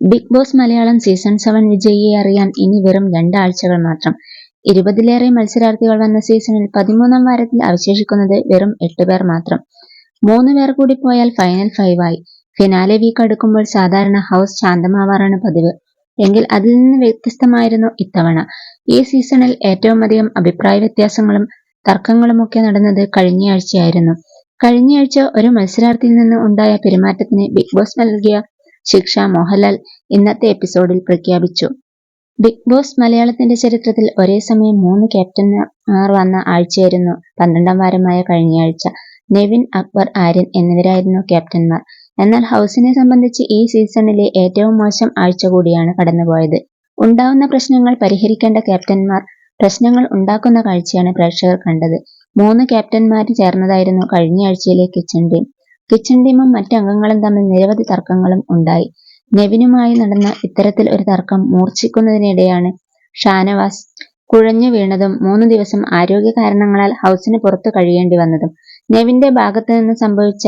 Big boss Malayalam season 7 വിജയിയെ അറിയാൻ ഇനി വെറും 2 ആഴ്ചകൾ മാത്രം. 20-ലേറെ മത്സരാർത്ഥികൾ വന്ന സീസണിൽ 13-ാം വാരത്തിൽ അവശേഷിക്കുന്നത് വെറും 8 പേർ മാത്രം. 3 പേർ കൂടി പോയാൽ ഫൈനൽ 5 ആയി. ഫിനാലെ വീക്ക് അടുക്കുമ്പോൾ സാധാരണ ഹൗസ് ശാന്തമാവാറാണ് പതിവ്. എങ്കിൽ അതിൽ നിന്ന് വ്യത്യസ്തമായിരുന്നു ഇത്തവണ. ഈ സീസണിൽ ഏറ്റവുമധികം അഭിപ്രായ വ്യത്യാസങ്ങളും തർക്കങ്ങളുമൊക്കെ നടന്നത് കഴിഞ്ഞയാഴ്ചയായിരുന്നു. കഴിഞ്ഞയാഴ്ച ഒരു മത്സരാർത്ഥിയിൽ നിന്ന് ഉണ്ടായ പെരുമാറ്റത്തിന് ബിഗ് ബോസ് നൽകിയ ശിക്ഷ മോഹൻലാൽ ഇന്നത്തെ എപ്പിസോഡിൽ പ്രഖ്യാപിച്ചു. ബിഗ് ബോസ് മലയാളത്തിന്റെ ചരിത്രത്തിൽ ഒരേ സമയം 3 ക്യാപ്റ്റന്മാർ വന്ന ആഴ്ചയായിരുന്നു 12-ാം വാരമായ കഴിഞ്ഞയാഴ്ച. നെവിൻ, അക്ബർ, ആര്യൻ എന്നിവരായിരുന്നു ക്യാപ്റ്റന്മാർ. എന്നാൽ ഹൗസിനെ സംബന്ധിച്ച് ഈ സീസണിലെ ഏറ്റവും മോശം ആഴ്ച കൂടിയാണ് കടന്നുപോയത്. ഉണ്ടാവുന്ന പ്രശ്നങ്ങൾ പരിഹരിക്കേണ്ട ക്യാപ്റ്റന്മാർ പ്രശ്നങ്ങൾ ഉണ്ടാക്കുന്ന കാഴ്ചയാണ് പ്രേക്ഷകർ കണ്ടത്. 3 ക്യാപ്റ്റന്മാര് ചേർന്നതായിരുന്നു കഴിഞ്ഞയാഴ്ചയിലെ കിച്ചൺ ടീം. കിച്ചൺ ടീമും മറ്റ് അംഗങ്ങളും തമ്മിൽ നിരവധി തർക്കങ്ങളും ഉണ്ടായി. നെവിനുമായി നടന്ന ഇത്തരത്തിൽ ഒരു തർക്കം മൂർച്ഛിക്കുന്നതിനിടെയാണ് ഷാനവാസ് കുഴഞ്ഞു വീണതും 3 ദിവസം ആരോഗ്യ കാരണങ്ങളാൽ ഹൗസിന് പുറത്തു കഴിയേണ്ടി വന്നതും. നെവിന്റെ ഭാഗത്ത് നിന്ന് സംഭവിച്ച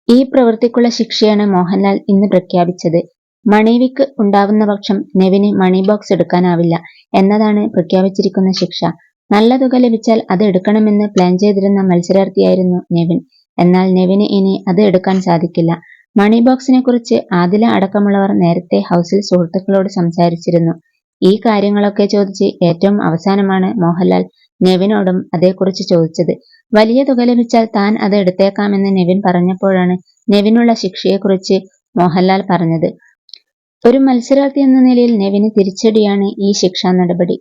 ഈ പ്രവൃത്തിക്കുള്ള ശിക്ഷയാണ് മോഹൻലാൽ ഇന്ന് പ്രഖ്യാപിച്ചത്. മണിവിക്ക് ഉണ്ടാവുന്ന പക്ഷം നെവിന് മണി ബോക്സ് എടുക്കാനാവില്ല എന്നതാണ് പ്രഖ്യാപിച്ചിരിക്കുന്ന ശിക്ഷ. നല്ല തുക ലഭിച്ചാൽ അത് എടുക്കണമെന്ന് പ്ലാൻ ചെയ്തിരുന്ന മത്സരാർത്ഥിയായിരുന്നു നെവിൻ. എന്നാൽ നെവിന് ഇനി അത് എടുക്കാൻ സാധിക്കില്ല. മണി ബോക്സിനെ കുറിച്ച് ആദില അടക്കമുള്ളവർ നേരത്തെ ഹൗസിൽ സുഹൃത്തുക്കളോട് സംസാരിച്ചിരുന്നു. ഈ കാര്യങ്ങളൊക്കെ ചോദിച്ച് ഏറ്റവും അവസാനമാണ് മോഹൻലാൽ നെവിനോടും അതേക്കുറിച്ച് ചോദിച്ചത്. വലിയ തുക ലഭിച്ചാൽ താൻ അത് എടുത്തേക്കാമെന്ന് നെവിൻ പറഞ്ഞപ്പോഴാണ് നെവിനുള്ള ശിക്ഷയെക്കുറിച്ച് മോഹൻലാൽ പറഞ്ഞത്. ഒരു മത്സരാർത്ഥി എന്ന നിലയിൽ നെവിന് തിരിച്ചടിയാണ് ഈ ശിക്ഷാ നടപടി.